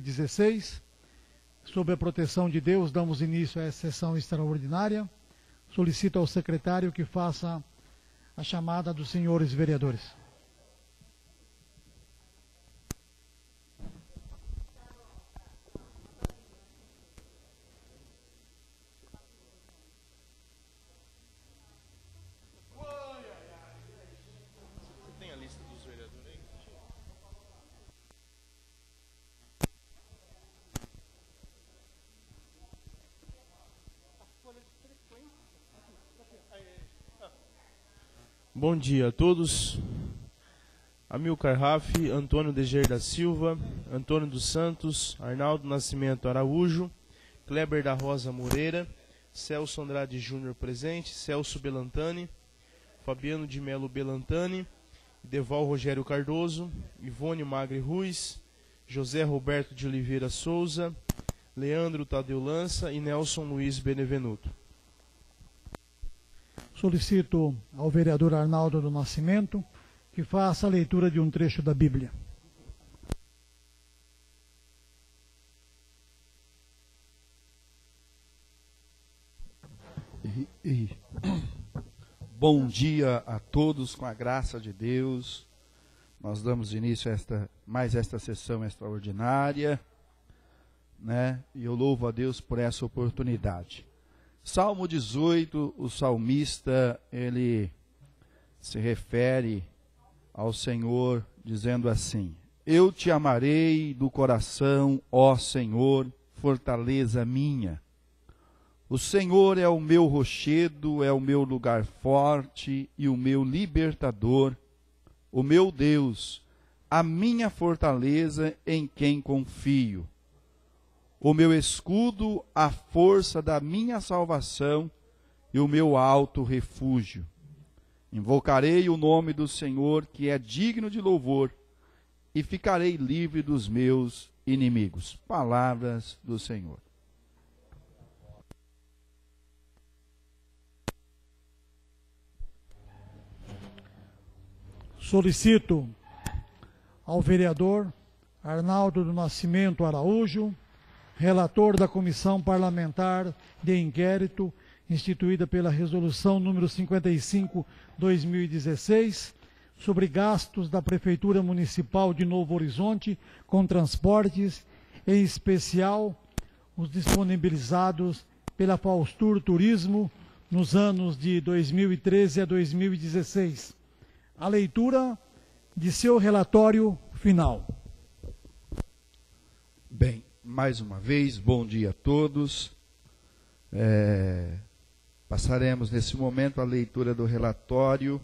16, sob a proteção de Deus, damos início a essa sessão extraordinária. Solicito ao secretário que faça a chamada dos senhores vereadores. Bom dia a todos. Amilcar Raff, Antônio Deger da Silva, Antônio dos Santos, Arnaldo Nascimento Araújo, Kleber da Rosa Moreira, Celso Andrade Júnior presente, Celso Belantani, Fabiano de Melo Belantani, Deval Rogério Cardoso, Ivone Magre Ruiz, José Roberto de Oliveira Souza, Leandro Tadeu Lança e Nelson Luiz Benevenuto. Solicito ao vereador Arnaldo do Nascimento que faça a leitura de um trecho da Bíblia. Bom dia a todos, com a graça de Deus. Nós damos início a mais esta sessão extraordinária, né? E eu louvo a Deus por essa oportunidade. Salmo 18, o salmista, ele se refere ao Senhor dizendo assim: Eu te amarei do coração, ó Senhor, fortaleza minha. O Senhor é o meu rochedo, é o meu lugar forte e o meu libertador, o meu Deus, a minha fortaleza em quem confio. O meu escudo, a força da minha salvação e o meu alto refúgio. Invocarei o nome do Senhor, que é digno de louvor, e ficarei livre dos meus inimigos. Palavras do Senhor. Solicito ao vereador Arnaldo do Nascimento Araújo, relator da Comissão Parlamentar de Inquérito, instituída pela Resolução número 55/2016, sobre gastos da Prefeitura Municipal de Novo Horizonte com transportes, em especial os disponibilizados pela Faustur Turismo nos anos de 2013 a 2016. A leitura de seu relatório final. Bem, mais uma vez, bom dia a todos. Passaremos nesse momento a leitura do relatório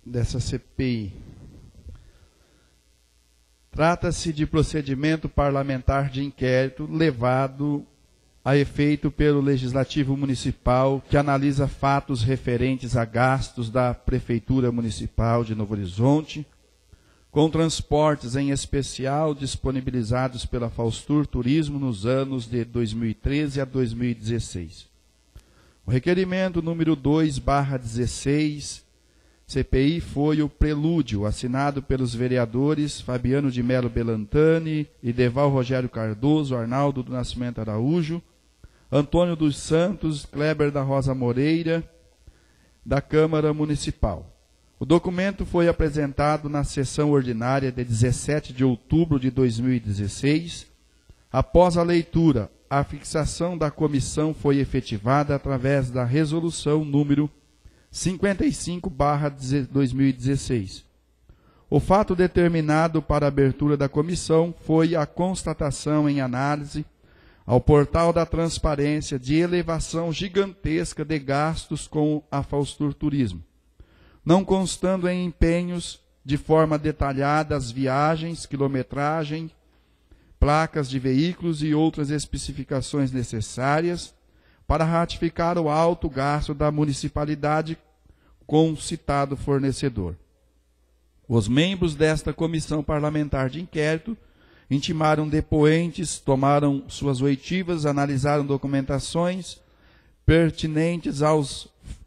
dessa CPI. Trata-se de procedimento parlamentar de inquérito levado a efeito pelo Legislativo Municipal, que analisa fatos referentes a gastos da Prefeitura Municipal de Novo Horizonte, com transportes em especial disponibilizados pela Faustur Turismo nos anos de 2013 a 2016. O requerimento número 2/16, CPI, foi o prelúdio assinado pelos vereadores Fabiano de Melo Belantani, Deval Rogério Cardoso, Arnaldo do Nascimento Araújo, Antônio dos Santos, Kleber da Rosa Moreira, da Câmara Municipal. O documento foi apresentado na sessão ordinária de 17 de outubro de 2016. Após a leitura, a fixação da comissão foi efetivada através da resolução número 55/2016. O fato determinado para a abertura da comissão foi a constatação em análise ao portal da transparência de elevação gigantesca de gastos com a Faustur Turismo, não constando em empenhos de forma detalhada as viagens, quilometragem, placas de veículos e outras especificações necessárias para ratificar o alto gasto da municipalidade com o citado fornecedor. Os membros desta comissão parlamentar de inquérito intimaram depoentes, tomaram suas oitivas, analisaram documentações pertinentes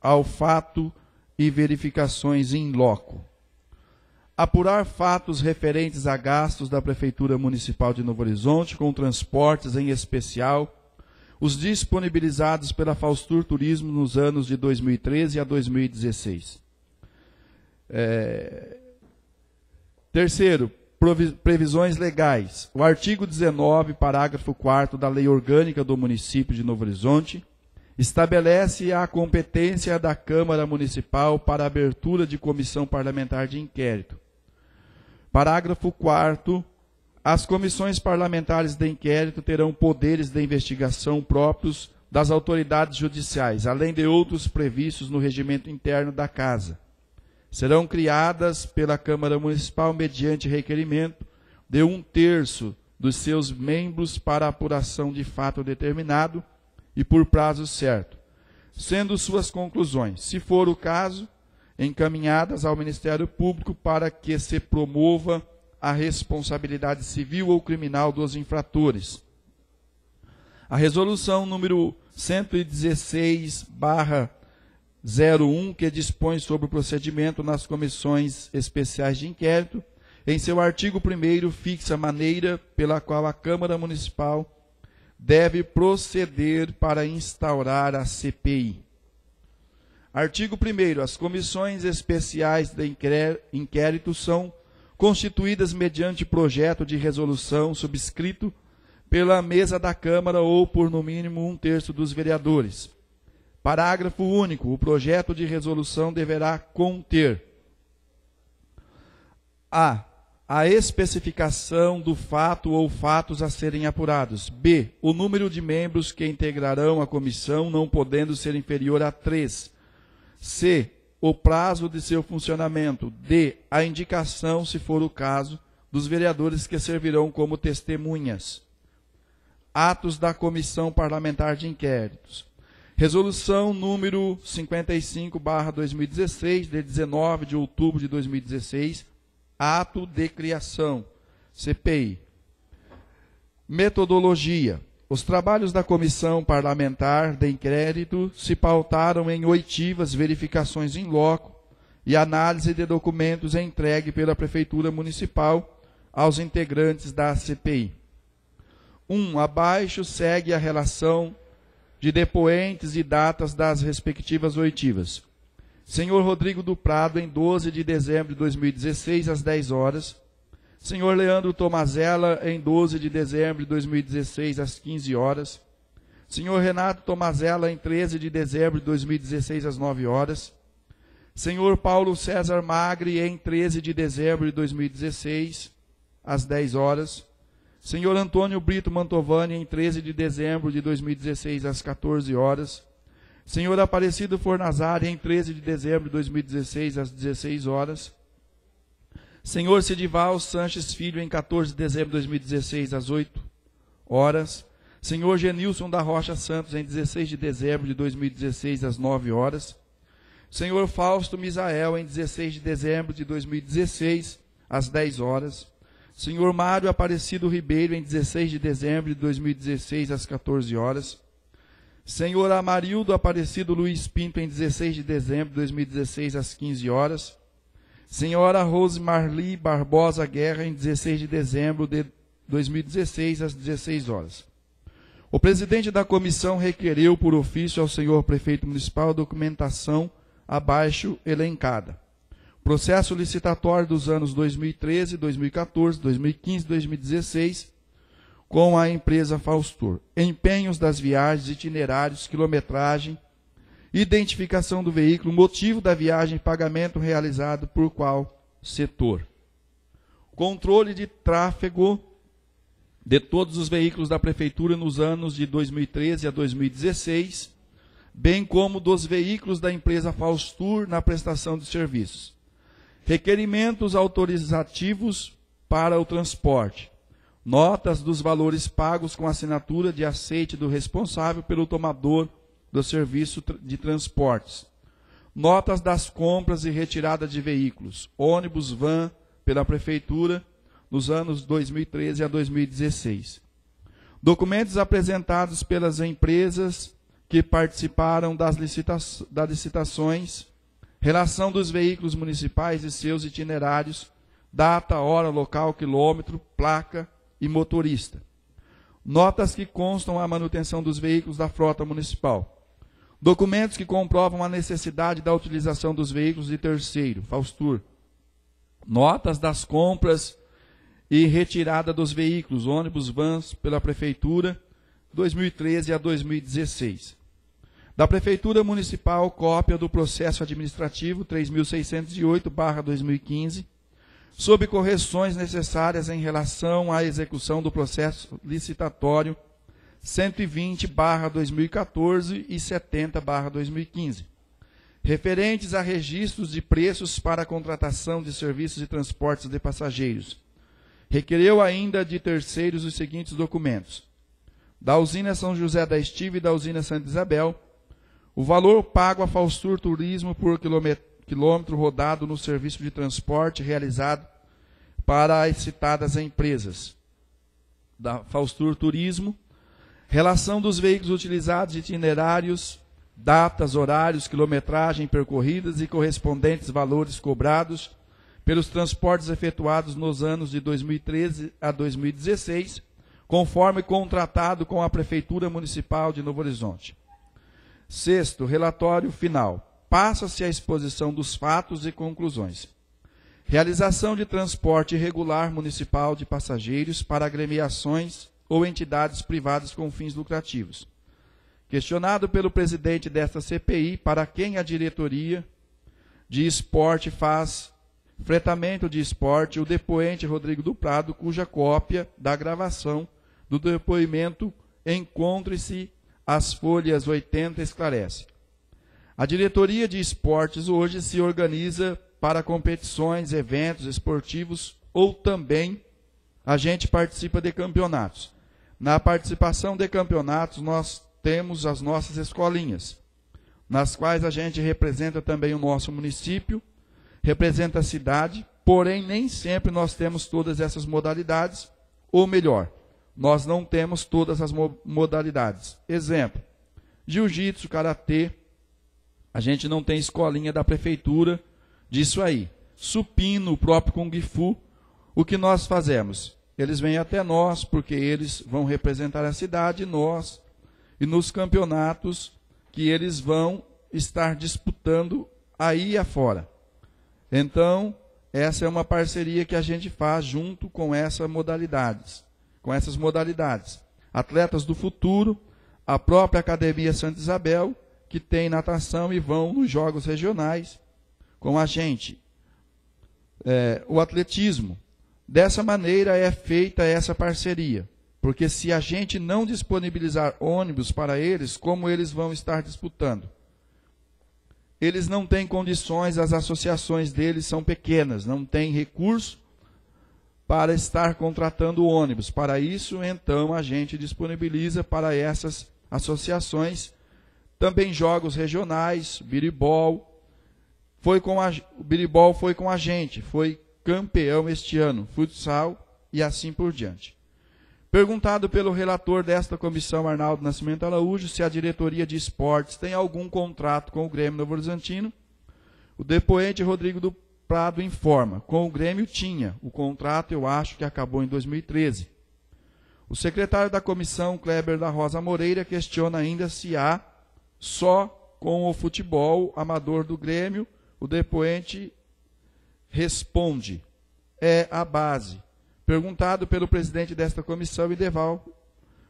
ao fato e verificações in loco. apurar fatos referentes a gastos da Prefeitura Municipal de Novo Horizonte com transportes, em especial os disponibilizados pela Faustur Turismo nos anos de 2013 a 2016. Terceiro, previsões legais. O artigo 19, parágrafo 4º da Lei Orgânica do Município de Novo Horizonte estabelece a competência da Câmara Municipal para a abertura de comissão parlamentar de inquérito. Parágrafo 4º. As comissões parlamentares de inquérito terão poderes de investigação próprios das autoridades judiciais, além de outros previstos no regimento interno da Casa. Serão criadas pela Câmara Municipal mediante requerimento de 1/3 dos seus membros para a apuração de fato determinado e por prazo certo, sendo suas conclusões, se for o caso, encaminhadas ao Ministério Público para que se promova a responsabilidade civil ou criminal dos infratores. A resolução número 116/01, que dispõe sobre o procedimento nas comissões especiais de inquérito, em seu artigo 1º fixa a maneira pela qual a Câmara Municipal deve proceder para instaurar a CPI. Artigo 1º. As comissões especiais de inquérito são constituídas mediante projeto de resolução subscrito pela mesa da Câmara ou por no mínimo 1/3 dos vereadores. Parágrafo único. O projeto de resolução deverá conter a especificação do fato ou fatos a serem apurados. B. O número de membros que integrarão a comissão, não podendo ser inferior a 3. C. O prazo de seu funcionamento. D. A indicação, se for o caso, dos vereadores que servirão como testemunhas. Atos da Comissão Parlamentar de Inquéritos. Resolução número 55/2016, de 19 de outubro de 2016, ato de criação, CPI. Metodologia. Os trabalhos da Comissão Parlamentar de Inquérito se pautaram em oitivas, verificações in loco e análise de documentos entregue pela Prefeitura Municipal aos integrantes da CPI. 1. Abaixo segue a relação de depoentes e datas das respectivas oitivas. Senhor Rodrigo do Prado, em 12 de dezembro de 2016, às 10 horas. Senhor Leandro Tomazella, em 12 de dezembro de 2016, às 15 horas. Senhor Renato Tomazella, em 13 de dezembro de 2016, às 9 horas. Senhor Paulo César Magri, em 13 de dezembro de 2016, às 10 horas. Senhor Antônio Brito Mantovani, em 13 de dezembro de 2016, às 14 horas. Senhor Aparecido Fornazari, em 13 de dezembro de 2016, às 16 horas. Senhor Sidival Sanches Filho, em 14 de dezembro de 2016, às 8 horas. Senhor Genilson da Rocha Santos, em 16 de dezembro de 2016, às 9 horas. Senhor Fausto Misael, em 16 de dezembro de 2016, às 10 horas. Senhor Mário Aparecido Ribeiro, em 16 de dezembro de 2016, às 14 horas. Senhor Amarildo Aparecido Luiz Pinto, em 16 de dezembro de 2016, às 15 horas. Senhora Rose Marli Barbosa Guerra, em 16 de dezembro de 2016, às 16 horas. O presidente da comissão requereu por ofício ao senhor prefeito municipal a documentação abaixo elencada. Processo licitatório dos anos 2013, 2014, 2015 e 2016, com a empresa Faustur. Empenhos das viagens, itinerários, quilometragem, identificação do veículo, motivo da viagem, pagamento realizado por qual setor. Controle de tráfego de todos os veículos da Prefeitura nos anos de 2013 a 2016, bem como dos veículos da empresa Faustur na prestação de serviços. Requerimentos autorizativos para o transporte. Notas dos valores pagos com assinatura de aceite do responsável pelo tomador do serviço de transportes. Notas das compras e retirada de veículos, ônibus, van, pela Prefeitura, nos anos 2013 a 2016. Documentos apresentados pelas empresas que participaram das licitações, relação dos veículos municipais e seus itinerários, data, hora, local, quilômetro, placa e motorista. Notas que constam a manutenção dos veículos da frota municipal. Documentos que comprovam a necessidade da utilização dos veículos de terceiro, Faustur. Notas das compras e retirada dos veículos, ônibus, vans, pela Prefeitura, 2013 a 2016. Da Prefeitura Municipal, cópia do processo administrativo 3.608/2015, sob correções necessárias em relação à execução do processo licitatório 120/2014 e 70/2015, referentes a registros de preços para a contratação de serviços de transportes de passageiros. Requereu ainda de terceiros os seguintes documentos: da usina São José da Estiva e da usina Santa Isabel, o valor pago a Faustur Turismo por quilômetro rodado no serviço de transporte realizado para as citadas empresas. Da Faustur Turismo, relação dos veículos utilizados, itinerários, datas, horários, quilometragem percorridas e correspondentes valores cobrados pelos transportes efetuados nos anos de 2013 a 2016, conforme contratado com a Prefeitura Municipal de Novo Horizonte. Sexto, relatório final. Passa-se a exposição dos fatos e conclusões. Realização de transporte irregular municipal de passageiros para agremiações ou entidades privadas com fins lucrativos. Questionado pelo presidente desta CPI, para quem a diretoria de esporte faz fretamento de esporte, o depoente Rodrigo do Prado, cuja cópia da gravação do depoimento encontre-se as folhas 80, esclarece. A diretoria de esportes hoje se organiza para competições, eventos esportivos ou também a gente participa de campeonatos. Na participação de campeonatos, nós temos as nossas escolinhas, nas quais a gente representa também o nosso município, representa a cidade, porém nem sempre nós temos todas essas modalidades, ou melhor, nós não temos todas as modalidades. Exemplo, jiu-jitsu, karatê, a gente não tem escolinha da prefeitura disso aí. Supino, o próprio Kung Fu, o que nós fazemos? Eles vêm até nós, porque eles vão representar a cidade, nós, e nos campeonatos que eles vão estar disputando aí afora. Então, essa é uma parceria que a gente faz junto com essas modalidades. Atletas do Futuro, a própria Academia Santa Isabel, que tem natação e vão nos jogos regionais com a gente. O atletismo. Dessa maneira é feita essa parceria. Porque se a gente não disponibilizar ônibus para eles, como eles vão estar disputando? Eles não têm condições, as associações deles são pequenas, não têm recurso para estar contratando ônibus. Para isso, então, a gente disponibiliza para essas associações também jogos regionais, biribol. O biribol foi com a gente, foi campeão este ano, futsal e assim por diante. Perguntado pelo relator desta comissão, Arnaldo Nascimento Araújo, se a diretoria de esportes tem algum contrato com o Grêmio Novo Horizontino, o depoente Rodrigo do Prado informa, com o Grêmio tinha, o contrato eu acho que acabou em 2013. O secretário da comissão, Kleber da Rosa Moreira, questiona ainda se há só com o futebol amador do Grêmio. O depoente responde, é a base. Perguntado pelo presidente desta comissão, Ideval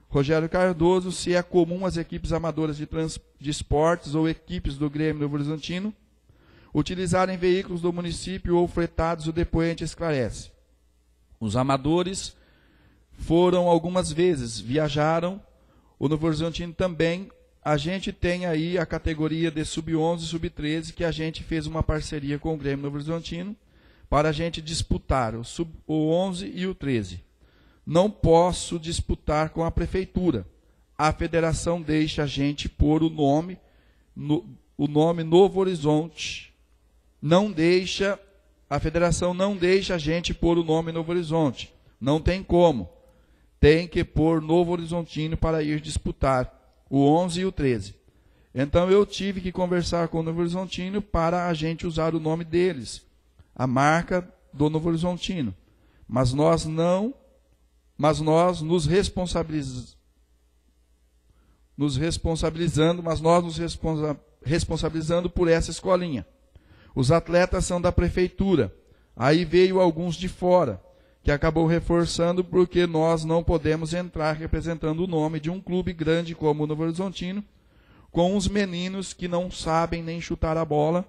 Rogério Cardoso, se é comum as equipes amadoras de esportes ou equipes do Grêmio Novo Horizontino utilizarem veículos do município ou fretados, o depoente esclarece. Os amadores foram algumas vezes, viajaram, o Novo Horizontino também. A gente tem aí a categoria de sub-11 e sub-13, que a gente fez uma parceria com o Grêmio Novo Horizontino, para a gente disputar o 11 e o 13. Não posso disputar com a prefeitura. A federação deixa a gente pôr o nome Novo Horizonte. A federação não deixa a gente pôr o nome Novo Horizonte. Não tem como. Tem que pôr Novo Horizontino para ir disputar o 11 e o 13. Então eu tive que conversar com o Novo Horizontino para a gente usar o nome deles. A marca do Novo Horizontino. Mas nós nos responsabilizando por essa escolinha. Os atletas são da prefeitura. Aí veio alguns de fora, que acabou reforçando porque nós não podemos entrar representando o nome de um clube grande como o Novo Horizontino, com uns meninos que não sabem nem chutar a bola,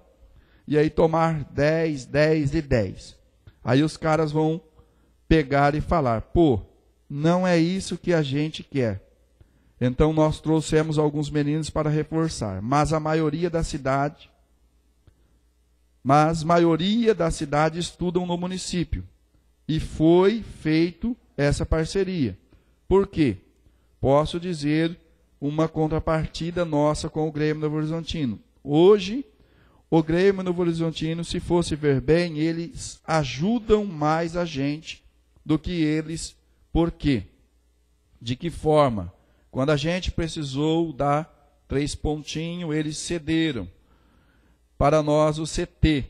e aí tomar 10, 10 e 10. Aí os caras vão pegar e falar, pô, não é isso que a gente quer. Então nós trouxemos alguns meninos para reforçar, mas a maioria da cidade estudam no município. E foi feito essa parceria. Por quê? Posso dizer uma contrapartida nossa com o Grêmio Novo Horizontino. Hoje, o Grêmio Novo Horizontino, se fosse ver bem, eles ajudam mais a gente do que eles. Por quê? De que forma? Quando a gente precisou dar 3 pontinhos, eles cederam para nós o CT,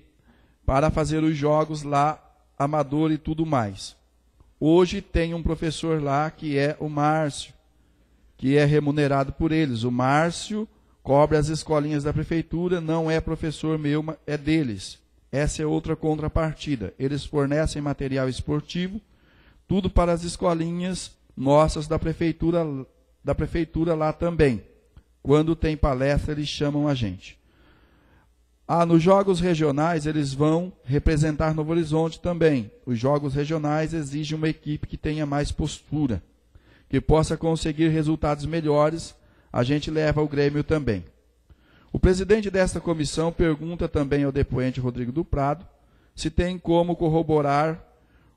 para fazer os jogos lá, amador e tudo mais. Hoje tem um professor lá que é o Márcio, que é remunerado por eles. O Márcio cobre as escolinhas da prefeitura, não é professor meu, é deles. Essa é outra contrapartida. Eles fornecem material esportivo, tudo para as escolinhas nossas da prefeitura lá também. Quando tem palestra, eles chamam a gente. Nos jogos regionais, eles vão representar Novo Horizonte também. Os jogos regionais exigem uma equipe que tenha mais postura, que possa conseguir resultados melhores. A gente leva o Grêmio também. O presidente desta comissão pergunta também ao depoente Rodrigo do Prado se tem como corroborar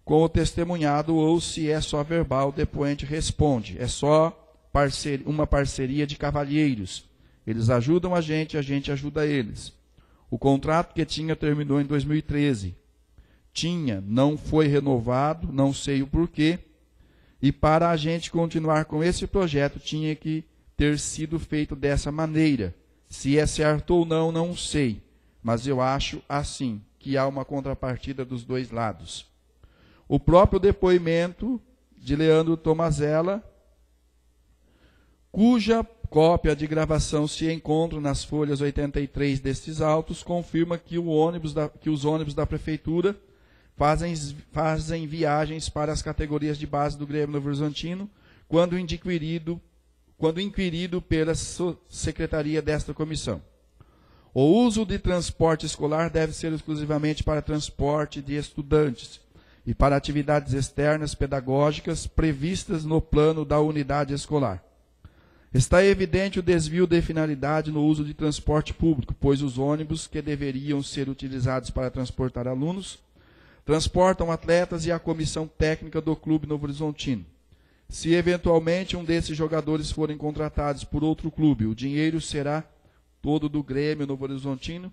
com o testemunhado ou se é só verbal. O depoente responde, é só uma parceria de cavalheiros. Eles ajudam a gente ajuda eles. O contrato que tinha terminou em 2013. Não foi renovado, não sei o porquê. E para a gente continuar com esse projeto, tinha que ter sido feito dessa maneira. Se é certo ou não, não sei. Mas eu acho assim, que há uma contrapartida dos dois lados. O próprio depoimento de Leandro Tomazella, cuja cópia de gravação se encontra nas folhas 83 destes autos, confirma que os ônibus da prefeitura fazem viagens para as categorias de base do Grêmio Novo Horizontino, quando inquirido pela secretaria desta comissão. O uso de transporte escolar deve ser exclusivamente para transporte de estudantes e para atividades externas pedagógicas previstas no plano da unidade escolar. Está evidente o desvio de finalidade no uso de transporte público, pois os ônibus que deveriam ser utilizados para transportar alunos transportam atletas e a comissão técnica do Clube Novo Horizontino. Se eventualmente um desses jogadores forem contratados por outro clube, o dinheiro será todo do Grêmio Novo Horizontino.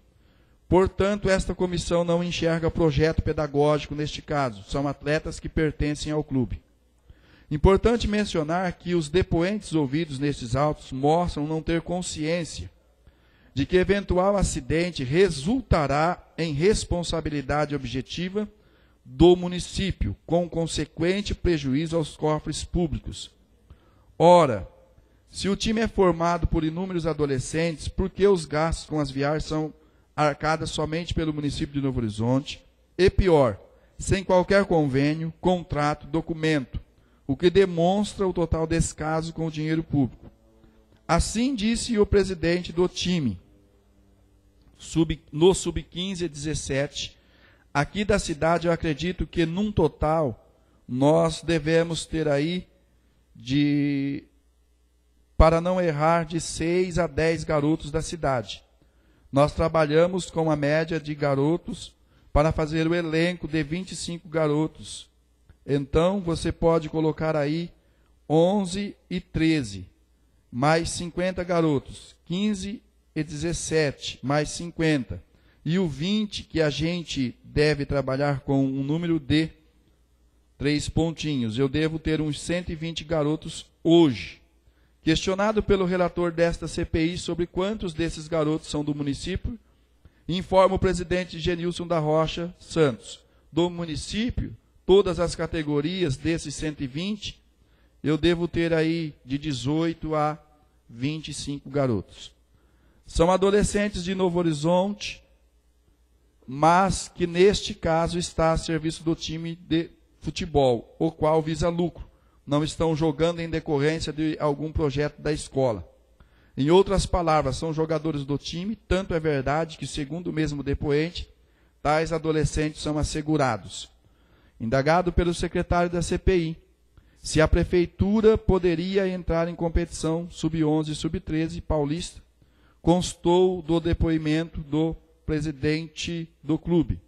Portanto, esta comissão não enxerga projeto pedagógico neste caso. São atletas que pertencem ao clube. Importante mencionar que os depoentes ouvidos nestes autos mostram não ter consciência de que eventual acidente resultará em responsabilidade objetiva do município, com consequente prejuízo aos cofres públicos. Ora, se o time é formado por inúmeros adolescentes, por que os gastos com as viagens são arcadas somente pelo município de Novo Horizonte? E pior, sem qualquer convênio, contrato, documento, o que demonstra o total descaso com o dinheiro público. Assim disse o presidente do time, no Sub-15 e 17, aqui da cidade. Eu acredito que, num total, nós devemos ter aí, para não errar, de 6 a 10 garotos da cidade. Nós trabalhamos com a média de garotos para fazer o elenco de 25 garotos. Então, você pode colocar aí 11 e 13, mais 50 garotos, 15 e 17, mais 50. E o 20, que a gente deve trabalhar com um número de 3 pontinhos. Eu devo ter uns 120 garotos hoje. Questionado pelo relator desta CPI sobre quantos desses garotos são do município, informa o presidente Genilson da Rocha Santos. do município, todas as categorias desses 120, eu devo ter aí de 18 a 25 garotos. São adolescentes de Novo Horizonte, mas que neste caso está a serviço do time de futebol, o qual visa lucro. Não estão jogando em decorrência de algum projeto da escola. Em outras palavras, são jogadores do time, tanto é verdade que, segundo o mesmo depoente, tais adolescentes são assegurados. Indagado pelo secretário da CPI, se a prefeitura poderia entrar em competição sub-11 e sub-13 paulista, constou do depoimento do presidente do clube.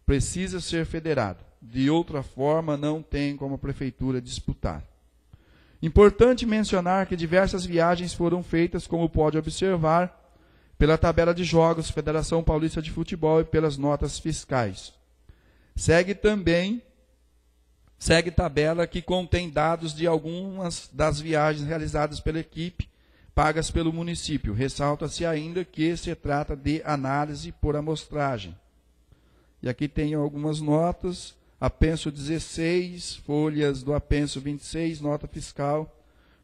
Precisa ser federado. De outra forma, não tem como a prefeitura disputar. Importante mencionar que diversas viagens foram feitas, como pode observar, pela tabela de jogos, Federação Paulista de Futebol e pelas notas fiscais. Segue tabela que contém dados de algumas das viagens realizadas pela equipe, pagas pelo município. Ressalta-se ainda que se trata de análise por amostragem. E aqui tem algumas notas. Apenso 16, folhas do apenso 26, nota fiscal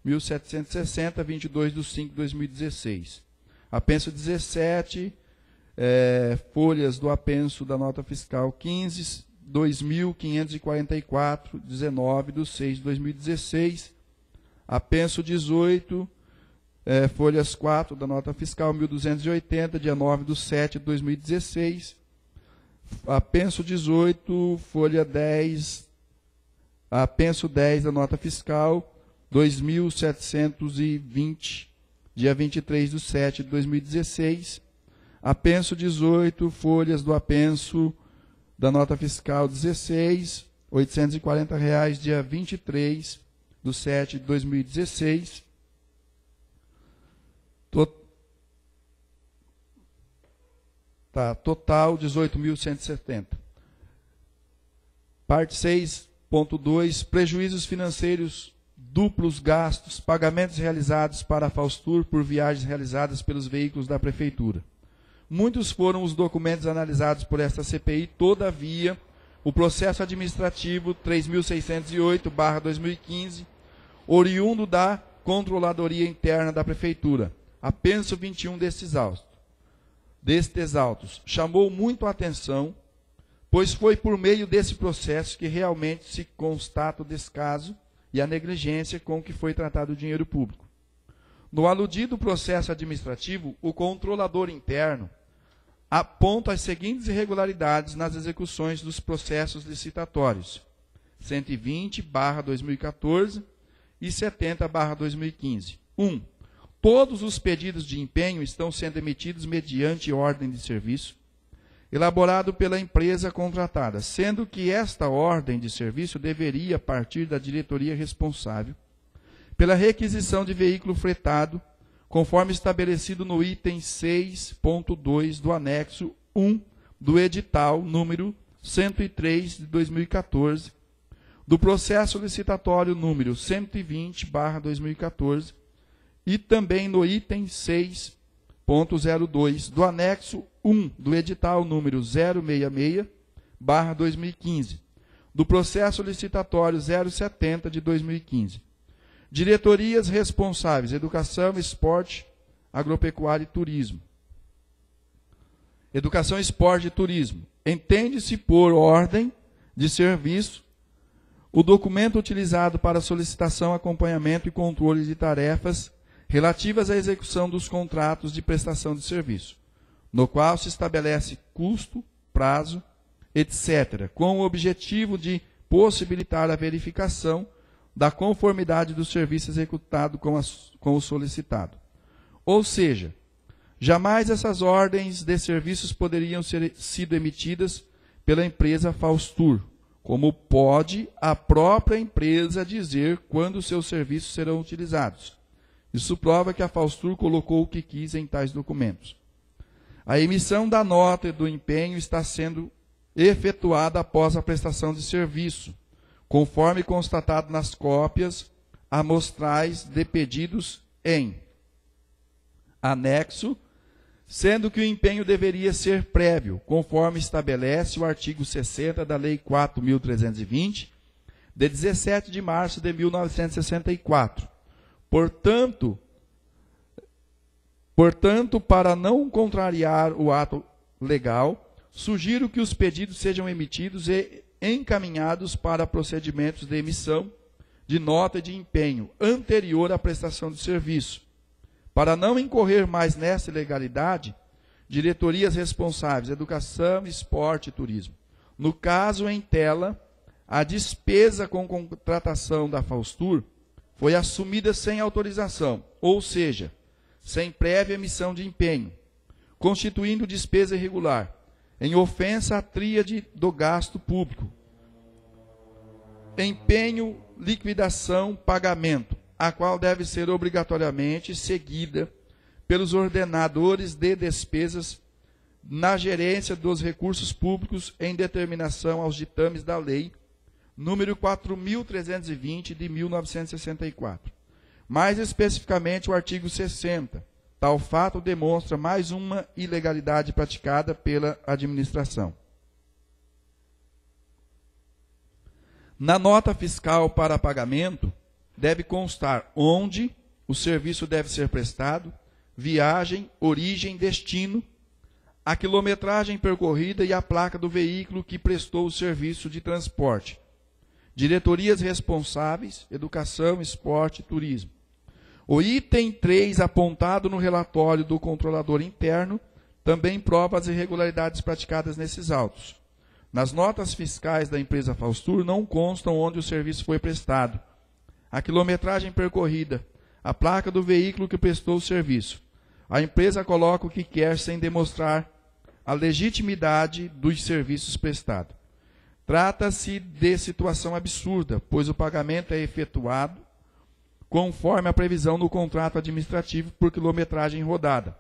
1760, 22 de 5 de 2016. Apenso 17, folhas do apenso da nota fiscal 15, 2.544, 19 de 6 de 2016. Apenso 18, folhas 4 da nota fiscal 1.280, dia 9 de 7 de 2016. Apenso 18, folha 10, apenso 10 da nota fiscal, 2.720, dia 23 de 7 de 2016. Apenso 18, folhas do apenso da nota fiscal 16, R$ 840, dia 23 de 7 de 2016. Total 18.170. Parte 6.2, prejuízos financeiros, duplos gastos, pagamentos realizados para a Faustur por viagens realizadas pelos veículos da Prefeitura. Muitos foram os documentos analisados por esta CPI, todavia, o processo administrativo 3.608/2015, oriundo da Controladoria Interna da Prefeitura, apenso 21 destes autos, chamou muito a atenção, pois foi por meio desse processo que realmente se constata o descaso e a negligência com que foi tratado o dinheiro público. No aludido processo administrativo, o controlador interno aponta as seguintes irregularidades nas execuções dos processos licitatórios: 120/2014 e 70/2015. 1. Todos os pedidos de empenho estão sendo emitidos mediante ordem de serviço, elaborado pela empresa contratada, sendo que esta ordem de serviço deveria partir da diretoria responsável pela requisição de veículo fretado, conforme estabelecido no item 6.2 do anexo 1 do edital número 103 de 2014, do processo licitatório número 120/2014, e também no item 6.02 do anexo 1 do edital número 066/2015, do processo licitatório 070 de 2015. Diretorias responsáveis: Educação, Esporte, Agropecuária e Turismo. Educação, Esporte e Turismo. Entende-se por ordem de serviço o documento utilizado para solicitação, acompanhamento e controle de tarefas relativas à execução dos contratos de prestação de serviço, no qual se estabelece custo, prazo, etc., com o objetivo de possibilitar a verificação da conformidade do serviço executado com o solicitado. Ou seja, jamais essas ordens de serviços poderiam ser sido emitidas pela empresa Faustur, como pode a própria empresa dizer quando seus serviços serão utilizados. Isso prova que a Faustur colocou o que quis em tais documentos. A emissão da nota e do empenho está sendo efetuada após a prestação de serviço, conforme constatado nas cópias amostrais de pedidos em anexo sendo que o empenho deveria ser prévio, conforme estabelece o artigo 60 da Lei 4.320, de 17 de março de 1964. Portanto, para não contrariar o ato legal, sugiro que os pedidos sejam emitidos e encaminhados para procedimentos de emissão de nota de empenho anterior à prestação de serviço. Para não incorrer mais nessa ilegalidade, diretorias responsáveis, Educação, Esporte e Turismo. No caso em tela, a despesa com contratação da Faustur foi assumida sem autorização, ou seja, sem prévia emissão de empenho, constituindo despesa irregular, em ofensa à tríade do gasto público. Empenho, liquidação, pagamento, a qual deve ser obrigatoriamente seguida pelos ordenadores de despesas na gerência dos recursos públicos em determinação aos ditames da Lei número 4.320 de 1964. Mais especificamente o artigo 60. Tal fato demonstra mais uma ilegalidade praticada pela administração. Na nota fiscal para pagamento, deve constar onde o serviço deve ser prestado, viagem, origem, destino, a quilometragem percorrida e a placa do veículo que prestou o serviço de transporte. Diretorias responsáveis, Educação, Esporte e Turismo. O item 3, apontado no relatório do controlador interno, também prova as irregularidades praticadas nesses autos. Nas notas fiscais da empresa Faustur não constam onde o serviço foi prestado, a quilometragem percorrida, a placa do veículo que prestou o serviço. A empresa coloca o que quer sem demonstrar a legitimidade dos serviços prestados. Trata-se de situação absurda, pois o pagamento é efetuado conforme a previsão do contrato administrativo por quilometragem rodada.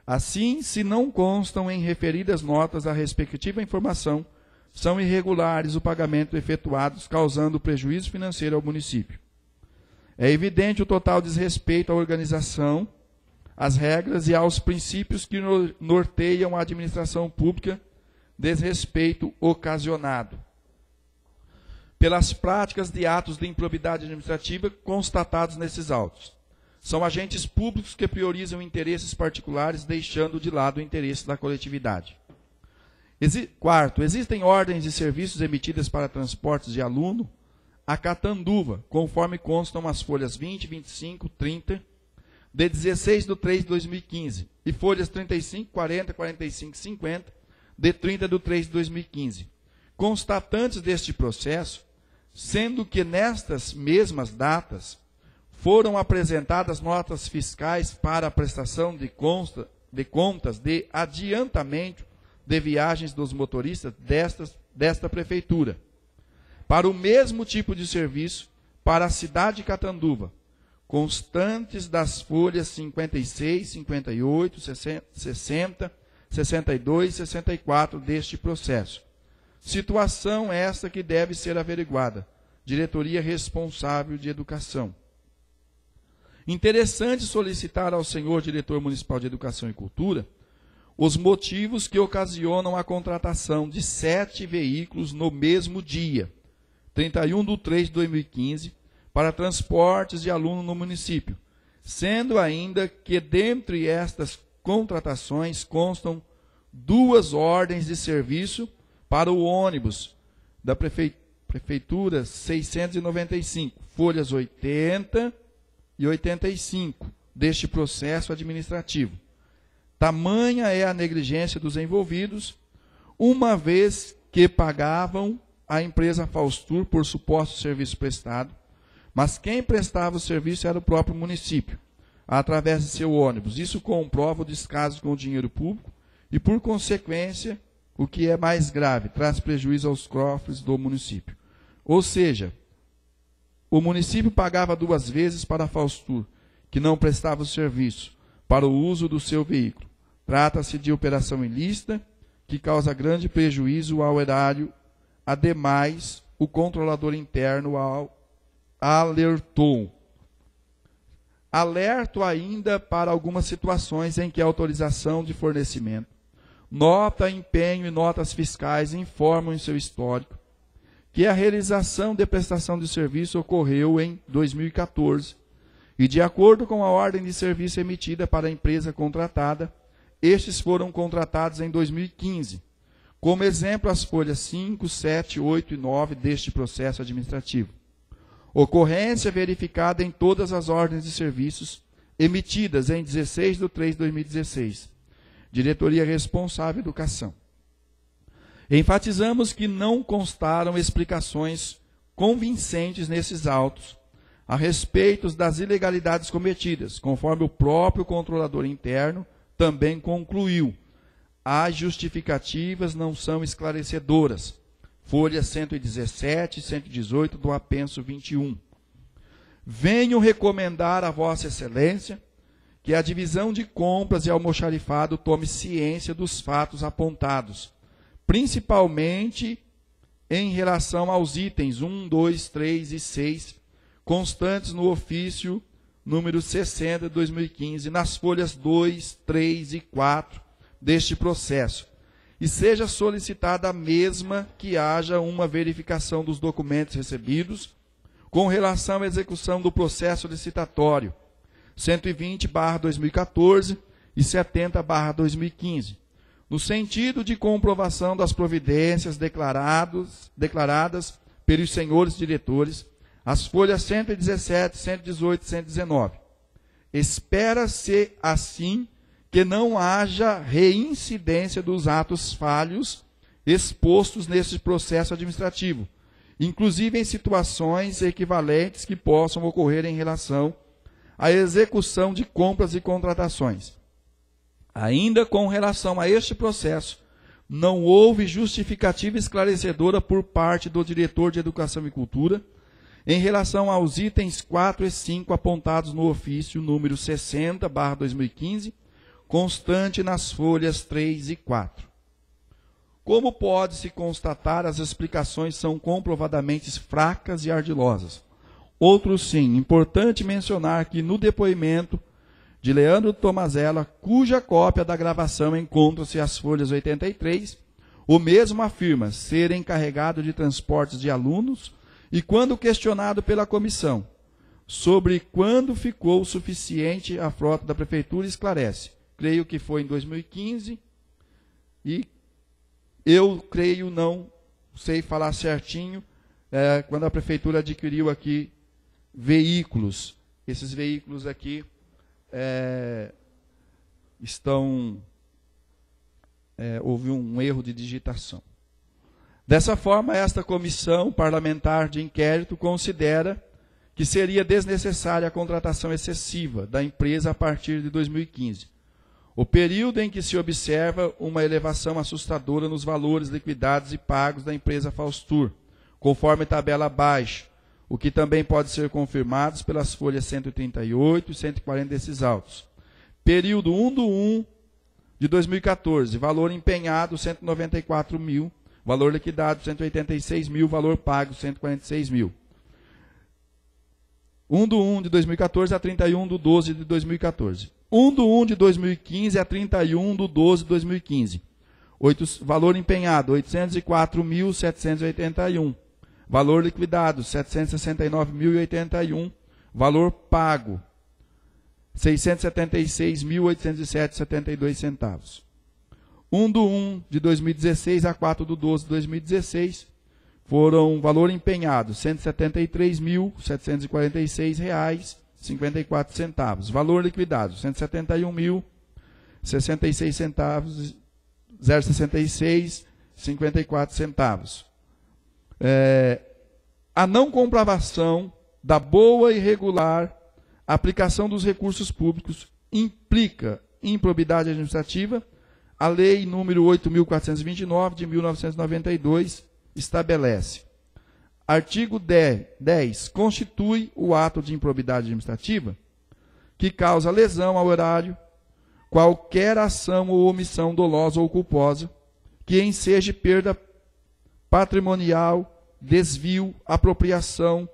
Assim, se não constam em referidas notas a respectiva informação, são irregulares o pagamento efetuados, causando prejuízo financeiro ao município. É evidente o total desrespeito à organização, às regras e aos princípios que norteiam a administração pública, desrespeito ocasionado pelas práticas de atos de improbidade administrativa constatados nesses autos. São agentes públicos que priorizam interesses particulares, deixando de lado o interesse da coletividade. Quarto, existem ordens de serviços emitidas para transportes de aluno a Catanduva, conforme constam as folhas 20, 25, 30, de 16 de 3 de 2015, e folhas 35, 40, 45 e 50, de 30 de 3 de 2015. Constatantes deste processo, sendo que nestas mesmas datas foram apresentadas notas fiscais para a prestação de contas de adiantamento de viagens dos motoristas desta prefeitura, para o mesmo tipo de serviço para a cidade de Catanduva, constantes das folhas 56, 58, 60, 62 e 64 deste processo. Situação esta que deve ser averiguada. Diretoria responsável de educação. Interessante solicitar ao senhor diretor municipal de Educação e Cultura os motivos que ocasionam a contratação de 7 veículos no mesmo dia, 31 de 3 de 2015, para transportes de aluno no município, sendo ainda que dentre estas contratações constam 2 ordens de serviço para o ônibus da Prefeitura 695, folhas 80 e 85 deste processo administrativo. Tamanha é a negligência dos envolvidos, uma vez que pagavam a empresa Faustur por suposto serviço prestado, mas quem prestava o serviço era o próprio município, através de seu ônibus. Isso comprova o descaso com o dinheiro público e, por consequência, o que é mais grave, traz prejuízo aos cofres do município. Ou seja, o município pagava 2 vezes para a Faustur, que não prestava o serviço, para o uso do seu veículo. Trata-se de operação ilícita, que causa grande prejuízo ao erário. Ademais, o controlador interno alertou. Alerto ainda para algumas situações em que a autorização de fornecimento, nota, empenho e notas fiscais informam em seu histórico que a realização de prestação de serviço ocorreu em 2014 e, de acordo com a ordem de serviço emitida para a empresa contratada, estes foram contratados em 2015. Como exemplo, as folhas 5, 7, 8 e 9 deste processo administrativo. Ocorrência verificada em todas as ordens de serviços emitidas em 16/3/2016. Diretoria responsável Educação. Enfatizamos que não constaram explicações convincentes nesses autos a respeito das ilegalidades cometidas, conforme o próprio controlador interno também concluiu. As justificativas não são esclarecedoras. Folhas 117 e 118 do apenso 21. Venho recomendar a Vossa Excelência que a divisão de compras e almoxarifado tome ciência dos fatos apontados, principalmente em relação aos itens 1, 2, 3 e 6, constantes no ofício número 60 de 2015, nas folhas 2, 3 e 4 deste processo, e seja solicitada a mesma que haja uma verificação dos documentos recebidos com relação à execução do processo licitatório 120/2014 e 70/2015, no sentido de comprovação das providências declaradas pelos senhores diretores, as folhas 117, 118 e 119. Espera-se, assim, que não haja reincidência dos atos falhos expostos neste processo administrativo, inclusive em situações equivalentes que possam ocorrer em relação à execução de compras e contratações. Ainda com relação a este processo, não houve justificativa esclarecedora por parte do diretor de Educação e Cultura em relação aos itens 4 e 5 apontados no ofício número 60/2015, constante nas folhas 3 e 4. Como pode-se constatar, as explicações são comprovadamente fracas e ardilosas. Outro sim, importante mencionar que no depoimento de Leandro Tomazella, cuja cópia da gravação encontra-se às folhas 83, o mesmo afirma ser encarregado de transportes de alunos e, quando questionado pela comissão sobre quando ficou suficiente a frota da prefeitura, esclarece: creio que foi em 2015 e eu creio, não sei falar certinho, quando a prefeitura adquiriu aqui veículos. Esses veículos aqui houve um erro de digitação. Dessa forma, esta comissão parlamentar de inquérito considera que seria desnecessária a contratação excessiva da empresa a partir de 2015. O período em que se observa uma elevação assustadora nos valores liquidados e pagos da empresa Faustur, conforme tabela abaixo, o que também pode ser confirmado pelas folhas 138 e 140 desses autos. Período 1/1 de 2014, valor empenhado 194 mil, valor liquidado 186 mil, valor pago 146 mil. 1/1 de 2014 a 31/12 de 2014. 1/1 de 2015 a 31/12 de 2015. Valor empenhado, 804.781. Valor liquidado, 769.081. Valor pago, 676.807,72 centavos. 1/1 de 2016 a 4/12 de 2016, foram valor empenhado, R$ 173.746,54 centavos. Valor liquidado, R$ 171.066 centavos, 0,66,54 centavos. A não comprovação da boa e regular aplicação dos recursos públicos implica improbidade administrativa. A Lei número 8.429, de 1992, estabelece. Artigo 10. Constitui o ato de improbidade administrativa que causa lesão ao erário qualquer ação ou omissão dolosa ou culposa que enseje perda patrimonial, desvio, apropriação,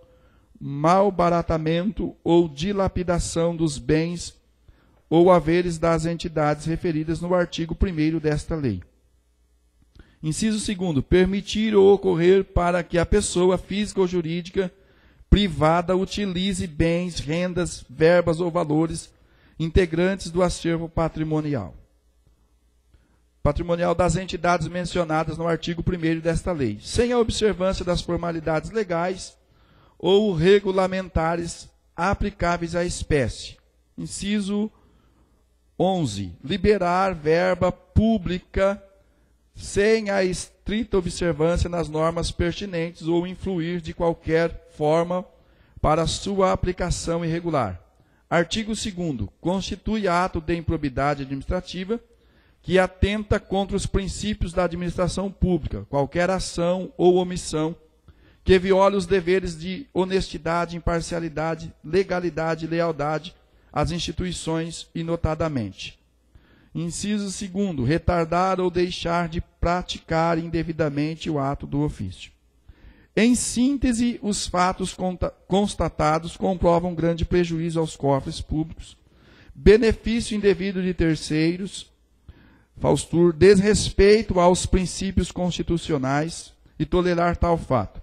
malbaratamento ou dilapidação dos bens ou haveres das entidades referidas no artigo 1º desta lei. Inciso 2º, permitir ou ocorrer para que a pessoa física ou jurídica privada utilize bens, rendas, verbas ou valores integrantes do acervo patrimonial das entidades mencionadas no artigo 1º desta lei, sem a observância das formalidades legais ou regulamentares aplicáveis à espécie. Inciso 11. Liberar verba pública sem a estrita observância nas normas pertinentes ou influir de qualquer forma para sua aplicação irregular. Artigo 2º. Constitui ato de improbidade administrativa que atenta contra os princípios da administração pública, qualquer ação ou omissão que viole os deveres de honestidade, imparcialidade, legalidade e lealdade às instituições e notadamente. Inciso 2º, retardar ou deixar de praticar indevidamente o ato do ofício. Em síntese, os fatos constatados comprovam grande prejuízo aos cofres públicos, benefício indevido de terceiros, Faustur, desrespeito aos princípios constitucionais e tolerar tal fato.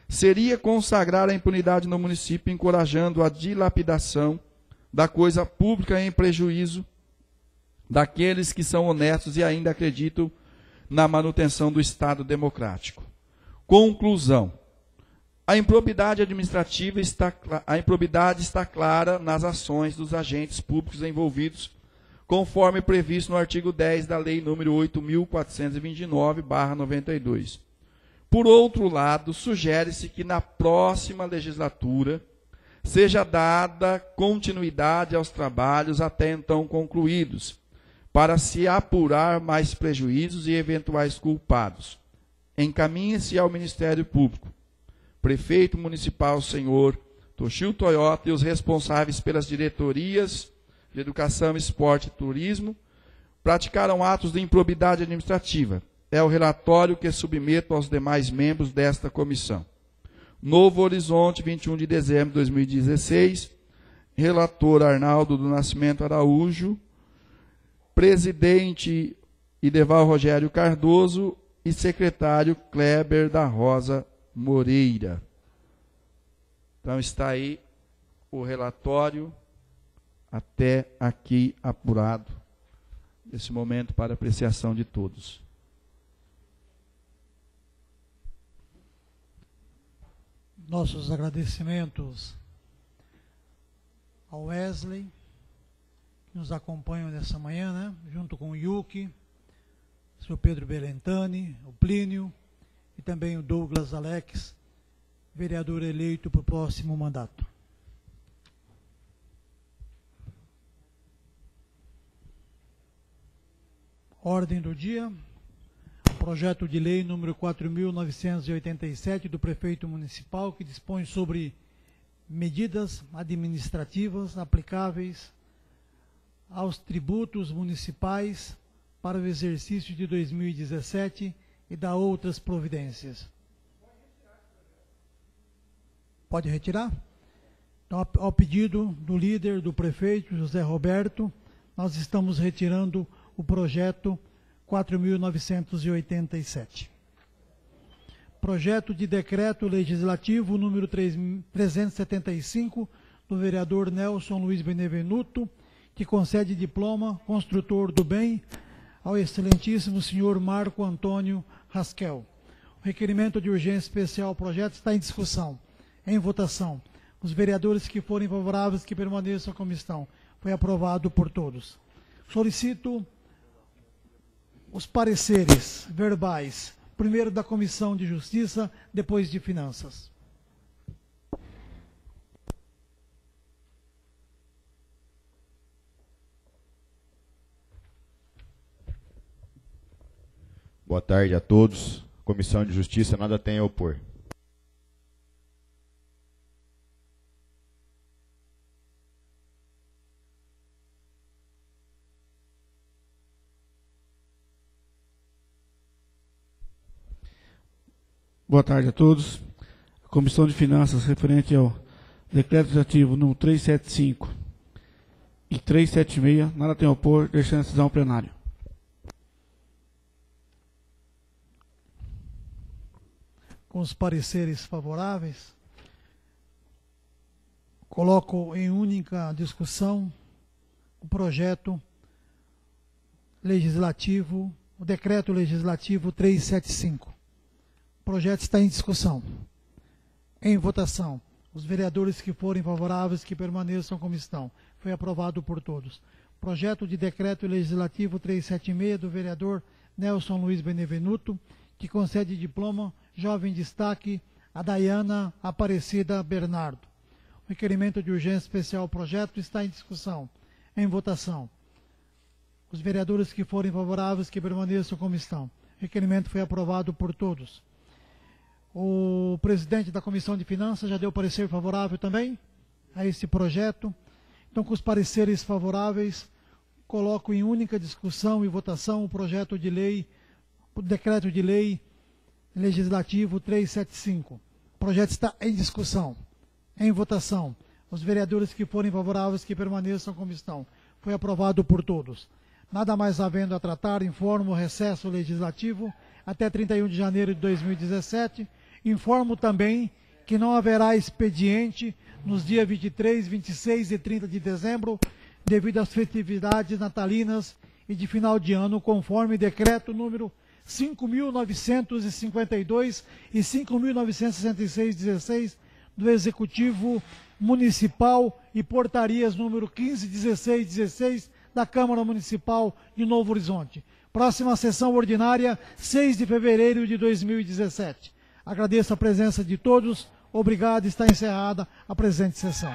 Seria consagrar a impunidade no município, encorajando a dilapidação da coisa pública em prejuízo daqueles que são honestos e ainda acreditam na manutenção do Estado democrático. Conclusão. A improbidade administrativa está clara nas ações dos agentes públicos envolvidos, conforme previsto no artigo 10 da Lei nº 8.429/92. Por outro lado, sugere-se que na próxima legislatura seja dada continuidade aos trabalhos até então concluídos, para se apurar mais prejuízos e eventuais culpados. Encaminhe-se ao Ministério Público, Prefeito Municipal, senhor Toshio Toyota, e os responsáveis pelas diretorias de Educação, Esporte e Turismo, praticaram atos de improbidade administrativa. É o relatório que submeto aos demais membros desta comissão. Novo Horizonte, 21 de dezembro de 2016, relator Arnaldo do Nascimento Araújo, presidente Ideval Rogério Cardoso e secretário Kleber da Rosa Moreira. Então está aí o relatório até aqui apurado, nesse momento para apreciação de todos. Nossos agradecimentos ao Wesley, que nos acompanham nessa manhã, né? Junto com o Yuki, o senhor Pedro Belentani, o Plínio e também o Douglas Alex, vereador eleito para o próximo mandato. Ordem do dia. Projeto de lei número 4.987 do prefeito municipal, que dispõe sobre medidas administrativas aplicáveis aos tributos municipais para o exercício de 2017 e dá outras providências. Pode retirar? Então, ao pedido do líder, do prefeito José Roberto, nós estamos retirando o projeto 4.987. Projeto de decreto legislativo número 375 do vereador Nelson Luiz Benevenuto, que concede diploma construtor do bem ao excelentíssimo senhor Marco Antônio Rasquel. O requerimento de urgência especial ao projeto está em discussão, em votação. Os vereadores que forem favoráveis que permaneçam como estão. Foi aprovado por todos. Solicito os pareceres verbais, primeiro da Comissão de Justiça, depois de Finanças. Boa tarde a todos. Comissão de Justiça, nada tem a opor. Boa tarde a todos. A Comissão de Finanças, referente ao Decreto legislativo número 375 e 376, nada tem a opor, deixando a decisão ao plenário. Com os pareceres favoráveis, coloco em única discussão o projeto legislativo, o decreto legislativo 375. O projeto está em discussão. Em votação. Os vereadores que forem favoráveis, que permaneçam como estão. Foi aprovado por todos. Projeto de decreto legislativo 376 do vereador Nelson Luiz Benevenuto, que concede diploma Jovem Destaque a Dayana Aparecida Bernardo. O requerimento de urgência especial projeto está em discussão. Em votação. Os vereadores que forem favoráveis, que permaneçam como estão. O requerimento foi aprovado por todos. O presidente da Comissão de Finanças já deu parecer favorável também a esse projeto. Então, com os pareceres favoráveis, coloco em única discussão e votação o projeto de lei, o decreto de lei legislativo 375. O projeto está em discussão, em votação. Os vereadores que forem favoráveis, que permaneçam como estão. Foi aprovado por todos. Nada mais havendo a tratar, informo o recesso legislativo até 31 de janeiro de 2017. Informo também que não haverá expediente nos dias 23, 26 e 30 de dezembro, devido às festividades natalinas e de final de ano, conforme decreto número 5.952 e 5.966/16 do Executivo Municipal e portarias número 1516/16 da Câmara Municipal de Novo Horizonte. Próxima sessão ordinária, 6 de fevereiro de 2017. Agradeço a presença de todos. Obrigado. Está encerrada a presente sessão.